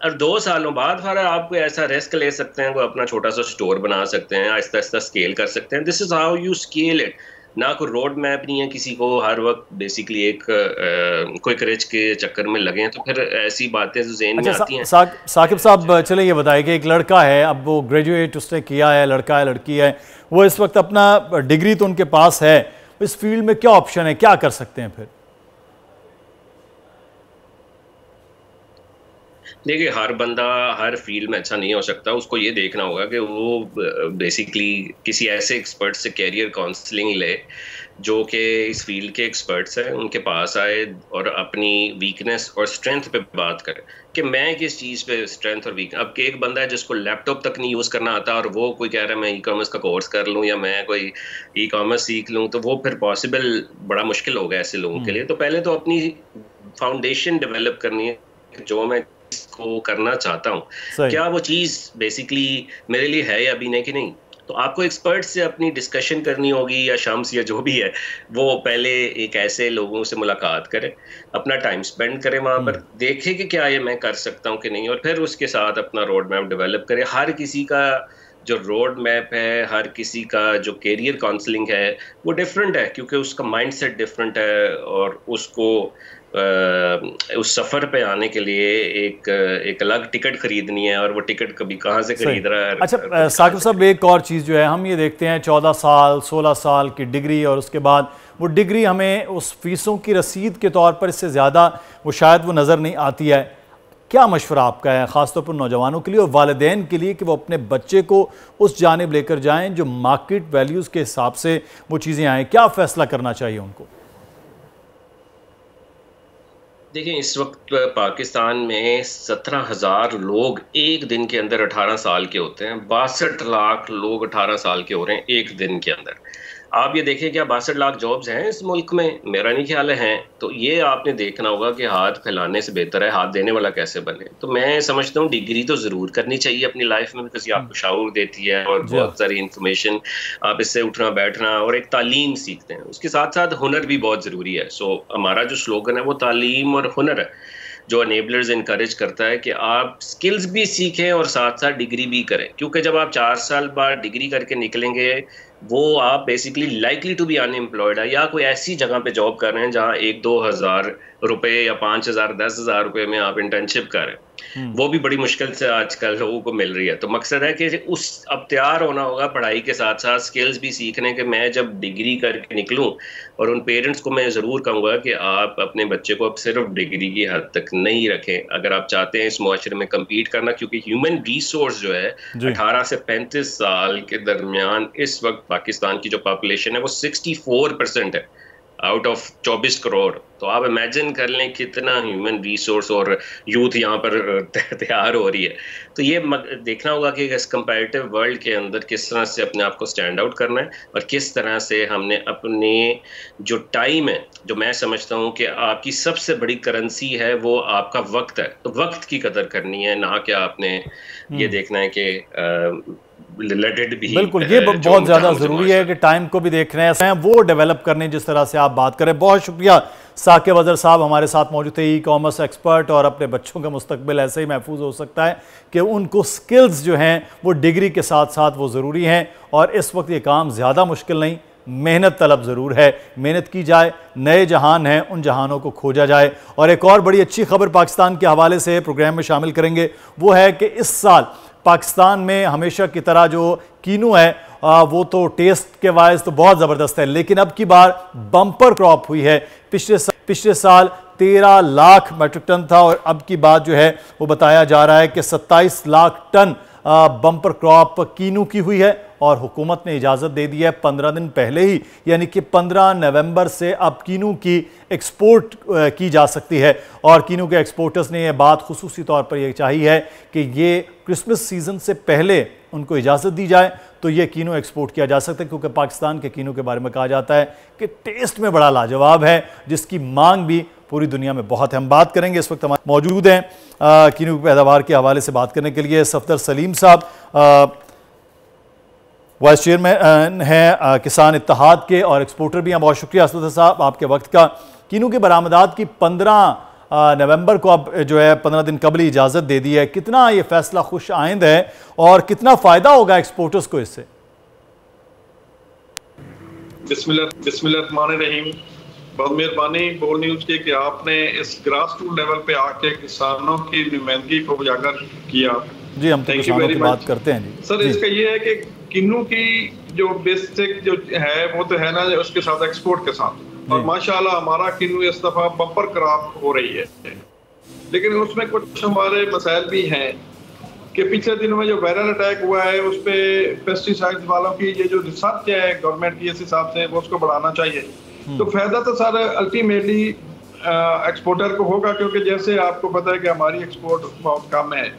और 2 सालों बाद फिर आप कोई ऐसा रिस्क ले सकते हैं, कोई अपना छोटा सा स्टोर बना सकते हैं, आहिस्ता आहिस्ता स्केल कर सकते हैं। This is how you scale it. ना कोई रोड मैप नहीं है किसी को हर वक्त बेसिकली एक क्विक रिच के चक्कर में लगे, तो फिर ऐसी बातें जो ज़हन में आती हैं। साकिब साहब, चले ये बताइए कि एक लड़का है, अब वो ग्रेजुएट उसने किया है, लड़का है लड़की है, वो इस वक्त अपना डिग्री तो उनके पास है, इस फील्ड में क्या ऑप्शन है, क्या कर सकते हैं फिर? देखिए, हर बंदा हर फील्ड में अच्छा नहीं हो सकता। उसको ये देखना होगा कि वो बेसिकली किसी ऐसे एक्सपर्ट से कैरियर काउंसलिंग ले जो कि इस फील्ड के एक्सपर्ट्स हैं, उनके पास आए और अपनी वीकनेस और स्ट्रेंथ पे बात करें कि मैं किस चीज़ पे स्ट्रेंथ और वीक। अब एक बंदा है जिसको लैपटॉप तक नहीं यूज़ करना आता और वो कोई कह रहा है मैं ई कॉमर्स का कोर्स कर लूँ या मैं कोई ई कॉमर्स सीख लूँ, तो वो फिर पॉसिबल बड़ा मुश्किल होगा ऐसे लोगों के लिए। तो पहले तो अपनी फाउंडेशन डेवलप करनी है, जो मैं को करना चाहता हूँ, क्या वो चीज़ बेसिकली मेरे लिए है या भी नहीं कि नहीं। तो आपको एक्सपर्ट से अपनी डिस्कशन करनी होगी, या शम्स या जो भी है वो पहले एक ऐसे लोगों से मुलाकात करें, अपना टाइम स्पेंड करें वहाँ पर, देखें कि क्या ये मैं कर सकता हूँ कि नहीं, और फिर उसके साथ अपना रोड मैप डेवलप करें। हर किसी का जो रोड मैप है, हर किसी का जो कैरियर काउंसलिंग है वो डिफरेंट है, क्योंकि उसका माइंडसेट डिफरेंट है, और उसको उस सफ़र पे आने के लिए एक अलग टिकट खरीदनी है, और वो टिकट कभी कहाँ से खरीद रहा है। अच्छा साकिब साहब, एक और चीज़ जो है, हम ये देखते हैं 14 साल 16 साल की डिग्री, और उसके बाद वो डिग्री हमें उस फीसों की रसीद के तौर पर इससे ज़्यादा वो शायद वो नज़र नहीं आती है। क्या मशवरा आपका है ख़ासतौर पर नौजवानों के लिए और वालिदैन के लिए कि वो अपने बच्चे को उस जानिब लेकर जाएं जो मार्केट वैल्यूज़ के हिसाब से वो चीज़ें आएँ? क्या फ़ैसला करना चाहिए उनको? देखिए, इस वक्त पाकिस्तान में 17,000 लोग एक दिन के अंदर 18 साल के होते हैं। 62 लाख लोग 18 साल के हो रहे हैं एक दिन के अंदर। आप ये देखें, क्या 62 लाख जॉब्स हैं इस मुल्क में? मेरा नहीं ख्याल है। तो ये आपने देखना होगा कि हाथ फैलाने से बेहतर है हाथ देने वाला कैसे बने। तो मैं समझता हूँ डिग्री तो ज़रूर करनी चाहिए अपनी लाइफ में, बिकॉज ये आपको शऊर देती है और बहुत सारी इंफॉर्मेशन, आप इससे उठना बैठना और एक तालीम सीखते हैं। उसके साथ साथ हुनर भी बहुत ज़रूरी है। सो हमारा जो स्लोगन है वो तालीम और हुनर है, जो अनेबलर्स इनकरेज करता है कि आप स्किल्स भी सीखें और साथ साथ डिग्री भी करें, क्योंकि जब आप 4 साल बाद डिग्री करके निकलेंगे वो आप basically likely to be unemployed है, या कोई ऐसी जगह पे जॉब कर रहे हैं जहां 1-2 हज़ार रुपए या 5,000 10,000 रुपए में आप इंटर्नशिप कर रहे हैं। वो भी बड़ी मुश्किल से आजकल लोगों को मिल रही है। तो मकसद है कि उस अब तैयार होना होगा पढ़ाई के साथ साथ स्किल्स भी सीखने के। मैं जब डिग्री करके निकलूं, और उन पेरेंट्स को मैं ज़रूर कहूँगा कि आप अपने बच्चे को अब सिर्फ डिग्री की हद तक नहीं रखें अगर आप चाहते हैं इस मुआशरे में कम्पीट करना, क्योंकि ह्यूमन रिसोर्स जो है 18 से 35 साल के दरमियान इस वक्त पाकिस्तान की जो पॉपुलेशन है वो 64% है आउट ऑफ 24 करोड़। तो आप इमेजिन कर लें कितना ह्यूमन रिसोर्स और यूथ यहाँ पर तैयार हो रही है। तो ये देखना होगा कि इस कंपैरेटिव वर्ल्ड के अंदर किस तरह से अपने आप को स्टैंड आउट करना है, और किस तरह से हमने अपने जो टाइम है, जो मैं समझता हूँ कि आपकी सबसे बड़ी करेंसी है वो आपका वक्त है, तो वक्त की कदर करनी है, ना कि आपने ये देखना है कि बिल्कुल, ये बहुत ज़्यादा ज़रूरी है कि टाइम को भी देख रहे हैं, वो डेवलप करने जिस तरह से आप बात करें। बहुत शुक्रिया साकिब अज़हर साहब हमारे साथ मौजूद थे, ई कॉमर्स एक्सपर्ट, और अपने बच्चों का मुस्तकबिल ऐसे ही महफूज हो सकता है कि उनको स्किल्स जो हैं वो डिग्री के साथ साथ वो ज़रूरी हैं। और इस वक्त ये काम ज़्यादा मुश्किल नहीं, मेहनत तलब ज़रूर है, मेहनत की जाए, नए जहान हैं उन जहानों को खोजा जाए। और एक और बड़ी अच्छी खबर पाकिस्तान के हवाले से प्रोग्राम में शामिल करेंगे, वो है कि इस साल पाकिस्तान में हमेशा की तरह जो कीनू है वो तो टेस्ट के वाइज तो बहुत ज़बरदस्त है, लेकिन अब की बार बम्पर क्रॉप हुई है। पिछले साल 13 लाख मेट्रिक टन था, और अब की बात जो है वो बताया जा रहा है कि 27 लाख टन बम्पर क्रॉप कीनू की हुई है। और हुकूमत ने इजाज़त दे दी है 15 दिन पहले ही, यानी कि 15 नवंबर से अब कीनू की एक्सपोर्ट की जा सकती है। और कीनू के एक्सपोर्टर्स ने यह बात खुसूसी तौर पर यह चाही है कि ये क्रिसमस सीज़न से पहले उनको इजाज़त दी जाए तो ये कीनू एक्सपोर्ट किया जा सकता है, क्योंकि पाकिस्तान के कीनू के बारे में कहा जाता है कि टेस्ट में बड़ा लाजवाब है, जिसकी मांग भी पूरी दुनिया में बहुत है। हम बात करेंगे, इस वक्त हमारे मौजूद हैं कीनू की पैदावार के हवाले से बात करने के लिए सफदर सलीम साहब, वाइस चेयरमैन हैं किसान इत्तेहाद के और एक्सपोर्टर भी हैं। बहुत शुक्रिया सफदर साहब आपके वक्त का। कीनू के बरामदात की 15 नवंबर को अब जो है 15 दिन कबल इजाज़त दे दी है। कितना ये फैसला खुश आइंद है और कितना फ़ायदा होगा एक्सपोर्टर्स को इससे? बिस्मिल्लाहिर्रहमानिर्रहीम। बहुत मेहरबानी बोल न्यूज़ की कि आपने इस ग्रास रूट लेवल पे आके किसानों की नुमाइंदगी को उजागर किया। जी, हम तो किसानों की बात करते हैं जी। सर, इसका ये है कि किन्नू की जो बेसिक जो है वो तो है ना, उसके साथ एक्सपोर्ट के साथ, और माशाल्लाह हमारा किन्नू इस दफा बम्पर क्रॉप हो रही है। लेकिन उसमें कुछ हमारे मसाइल भी हैं कि पिछले दिनों में जो वायरल अटैक हुआ है उस पर पेस्टिसाइड्स वालों की ये जो रिसर्च है गवर्नमेंट की, इस हिसाब से वो उसको बढ़ाना चाहिए। तो फायदा तो सर अल्टीमेटली एक्सपोर्टर को होगा, क्योंकि जैसे आपको पता है कि हमारी एक्सपोर्ट बहुत कम है,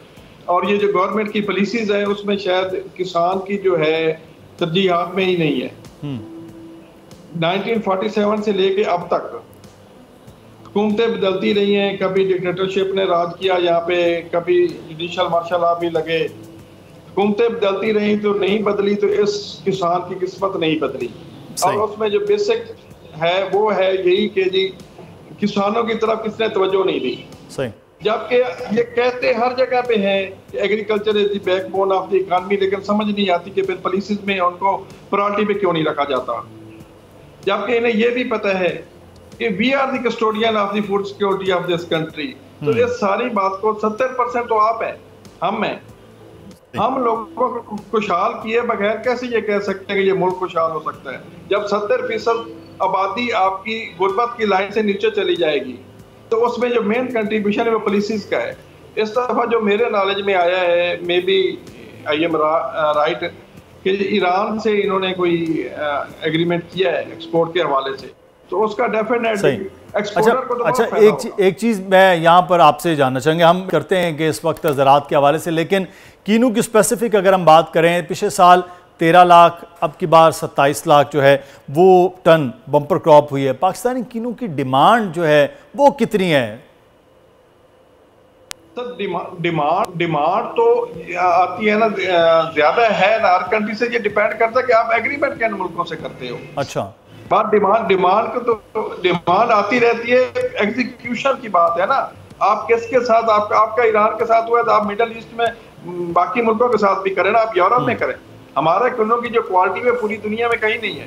और ये जो गवर्नमेंट की पॉलिसीज है उसमें शायद किसान की जो है तरजीहात में ही नहीं है। 1947 से लेके अब तक हुकूमतें बदलती रही हैं, कभी डिक्टेटरशिप ने राज किया यहाँ पे, कभी जुडिशल मार्शल लॉ भी लगे, हुकूमतें बदलती रही तो नहीं बदली, तो इस किसान की किस्मत नहीं बदली। और उसमें जो बेसिक है वो है यही कि जी किसानों की तरफ किसने तवज्जो नहीं दी। सही। जबकि ये कहते हर जगह पे हैं कि agriculture is the backbone of the economy, लेकिन समझ नहीं आती कि फिर पॉलिसीज में उनको प्रायोरिटी पे क्यों नहीं रखा जाता। जबकि इन्हें ये भी पता है कि we are the custodian of the food security of this country. तो इस सारी बात को 70% तो आप हैं, हम हैं। हम लोगों को खुशहाल किए बगैर कैसे ये कह सकते हैं कि ये मुल्क खुशहाल हो सकता है, जब 70% आबादी आपकी गुर्बत की लाइन से नीचे चली जाएगी। तो उसमें जो मेन कंट्रीब्यूशन है वो पॉलिसीज का है। इस दफा जो मेरे नॉलेज में आया है, maybe I am right, कि ईरान से इन्होंने कोई एग्रीमेंट किया है एक्सपोर्ट के हवाले से, तो उसका डेफिनेटली एक्सपोर्टर को तो अच्छा एक चीज़ मैं यहाँ पर आपसे जानना चाहेंगे। हम करते हैं कि इस वक्त ज़राअत के हवाले से, लेकिन कीनू की स्पेसिफिक अगर हम बात करें, पिछले साल 13 लाख, अब की बार 27 लाख जो है वो टन बम्पर क्रॉप हुई है। पाकिस्तानी कीनू की डिमांड जो है वो कितनी है? सर डिमांड तो आती है ना, ज्यादा है ना, हर कंट्री से ये डिपेंड करता है कि आप एग्रीमेंट किन मुल्कों से करते हो। अच्छा, बात डिमांड को तो डिमांड आती रहती है, एग्जीक्यूशन की बात है ना। आप किसके साथ, आपका ईरान के साथ हुआ है तो आप मिडल ईस्ट में बाकी मुल्कों के साथ भी करें ना, आप यूरोप में करें। हमारे किन्नों की जो क्वालिटी है पूरी दुनिया में कहीं नहीं है।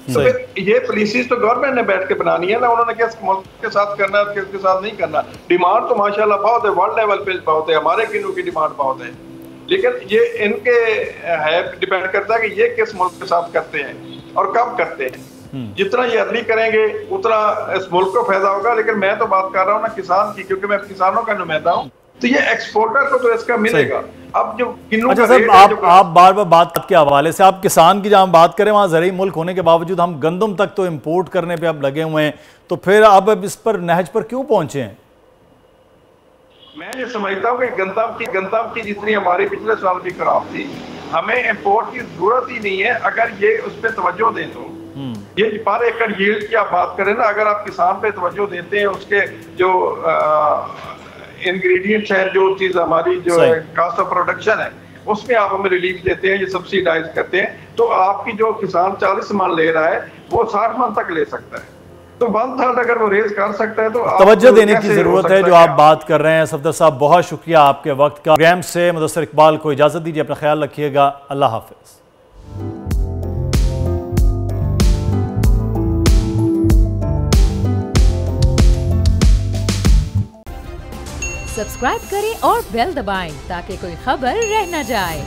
तो फिर ये पॉलिसीज तो गवर्नमेंट ने बैठ के बनानी है ना, उन्होंने किस मुल्क के साथ करना है, किसके साथ नहीं करना। डिमांड तो माशाल्लाह बहुत है, वर्ल्ड लेवल पे बहुत है, हमारे किन्नों की डिमांड बहुत है, लेकिन ये इनके है डिपेंड करता है कि ये किस मुल्क के साथ करते हैं और कब करते हैं। जितना ये अर्ली करेंगे उतना इस मुल्क को फायदा होगा। लेकिन मैं तो बात कर रहा हूँ ना किसान की, क्योंकि मैं किसानों का नुमाइंदा हूँ, तो ये एक्सपोर्टर को तो इसका मिलेगा। अब जो अच्छा सर, आप बार बार बात के हवाले से, आप किसान की जहाँ बात करें वहाँ ज़रूरी मुल्क होने के बावजूद हम गंदम तक तो इम्पोर्ट करने पे अब लगे हुए हैं, तो फिर अब इस पर नहज पर क्यों पहुंचे हैं? मैं ये समझता हूँ कि गंदम की जितनी हमारी पिछले साल की खराब थी, हमें इम्पोर्ट की जरूरत ही नहीं है अगर ये उस पर तवज्जो दें तो। ये पर एकड़ यील्ड की आप बात करें ना, अगर आप किसान पे तवज्जो देते हैं, उसके जो इंग्रेडिएंट्स हैं, जो चीज हमारी जो कास्ट ऑफ प्रोडक्शन है, उसमें आप हमें रिलीफ देते हैं, ये सब्सिडाइज करते हैं, तो आपकी जो किसान 40 मन ले रहा है वो 60 मन तक ले सकता है। तो 1/3 अगर वो रेज कर सकता है तो तवज्जो देने की जरूरत है जो आप बात कर रहे हैं। सफदर साहब, बहुत शुक्रिया आपके वक्त का। प्रोग्राम से मुदस्सिर इकबाल को इजाजत दीजिए, अपना ख्याल रखिएगा, अल्लाह हाफिज। सब्सक्राइब करें और बेल दबाएं ताकि कोई खबर रह न जाए।